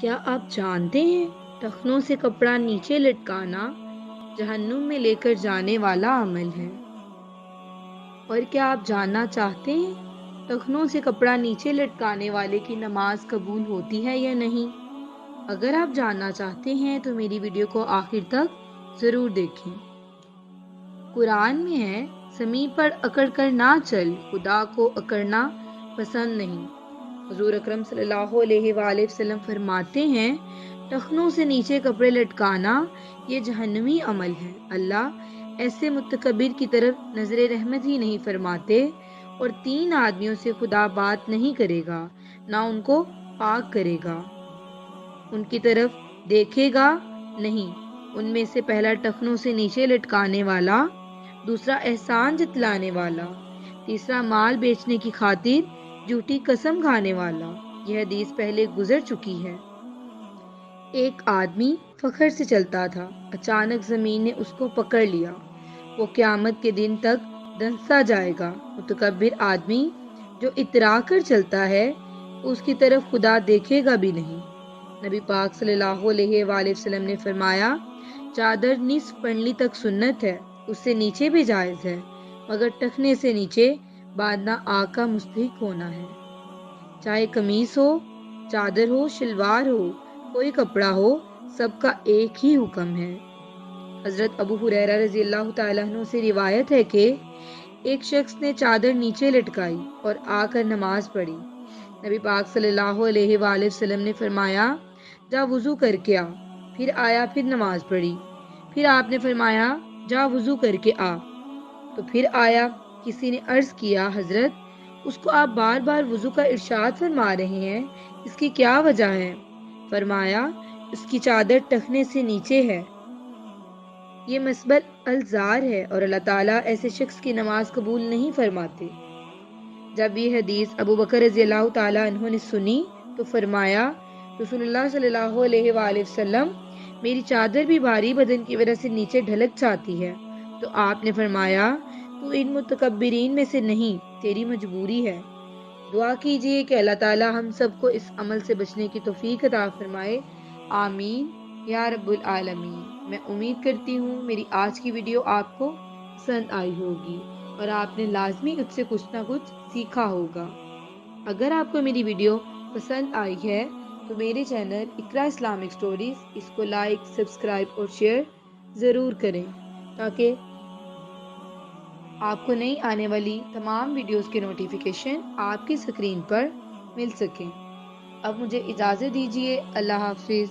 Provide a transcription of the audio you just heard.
کیا آپ جانتے ہیں ٹخنوں سے کپڑا نیچے لٹکانا جہنم میں لے کر جانے والا عمل ہے؟ اور کیا آپ جاننا چاہتے ہیں ٹخنوں سے کپڑا نیچے لٹکانے والے کی نماز قبول ہوتی ہے یا نہیں؟ اگر آپ جاننا چاہتے ہیں تو میری ویڈیو کو آخر تک ضرور دیکھیں۔ قرآن میں ہے، زمین پر اکڑ کر نہ چل، خدا کو اکڑنا پسند نہیں۔ حضور اکرم صلی اللہ علیہ وآلہ وسلم فرماتے ہیں، ٹخنوں سے نیچے کپڑے لٹکانا یہ جہنمی عمل ہے۔ اللہ ایسے متکبر کی طرف نظر رحمت ہی نہیں فرماتے، اور 3 آدمیوں سے خدا بات نہیں کرے گا، نہ ان کو پاک کرے گا، ان کی طرف دیکھے گا نہیں۔ ان میں سے پہلا ٹخنوں سے نیچے لٹکانے والا، دوسرا احسان جتلانے والا، تیسرا مال بیچنے کی خاطر جھوٹی قسم کھانے والا۔ یہ حدیث پہلے گزر چکی ہے۔ ایک آدمی فخر سے چلتا تھا، اچانک زمین نے اس کو پکڑ لیا۔ وہ قیامت کے دن تک دھنسا جائے گا۔ متکبر آدمی جو اترا کر چلتا ہے، اس کی طرف خدا دیکھے گا بھی نہیں۔ نبی پاک صلی اللہ علیہ وآلہ وسلم نے فرمایا، چادر نصف پنڈلی تک سنت ہے، اس سے نیچے بھی جائز ہے، مگر ٹخنے سے نیچے باندھنا آگ کا مستحق ہونا ہے۔ چاہے قمیص ہو، چادر ہو، شلوار ہو، کوئی کپڑا ہو، سب کا ایک ہی حکم ہے۔ حضرت ابو ہریرہ رضی اللہ تعالیٰ عنہ سے روایت ہے کہ ایک شخص نے چادر نیچے لٹکائی اور آ کر نماز پڑھی۔ نبی پاک صلی اللہ علیہ وآلہ وسلم نے فرمایا، جا وضو کر کے آ۔ پھر آیا، پھر نماز پڑھی۔ پھر آپ نے فرمایا، جا وضو کر کے آ۔ تو پھر آیا۔ کسی نے عرض کیا، حضرت اس کو آپ بار بار وضو کا ارشاد فرما رہے ہیں، اس کی کیا وجہ ہے؟ فرمایا، اس کی چادر ٹخنے سے نیچے ہے۔ یہ مسبل الزار ہے اور اللہ تعالیٰ ایسے شخص کی نماز قبول نہیں فرماتے۔ جب یہ حدیث ابو بکر رضی اللہ تعالیٰ عنہ نے سنی تو فرمایا، رسول اللہ صلی اللہ علیہ وآلہ وسلم، میری چادر بھی بھاری بدن کی وجہ سے نیچے ڈھلک جاتی ہے۔ تو آپ نے فرمایا، تو ان متکبرین میں سے نہیں، تیری مجبوری ہے۔ دعا کیجئے کہ اللہ تعالیٰ ہم سب کو اس عمل سے بچنے کی توفیق عطا فرمائے، آمین یا رب العالمین۔ میں امید کرتی ہوں میری آج کی ویڈیو آپ کو پسند آئی ہوگی اور آپ نے لازمی اس سے کچھ نہ کچھ سیکھا ہوگا۔ اگر آپ کو میری ویڈیو پسند آئی ہے تو میرے چینل اقرا اسلامک سٹوریز اس کو لائک، سبسکرائب اور شیئر ضرور کریں، تاکہ آپ کو نئی آنے والی تمام ویڈیوز کے نوٹیفیکیشن آپ کی اسکرین پر مل سکیں۔ اب مجھے اجازت دیجیے، اللہ حافظ۔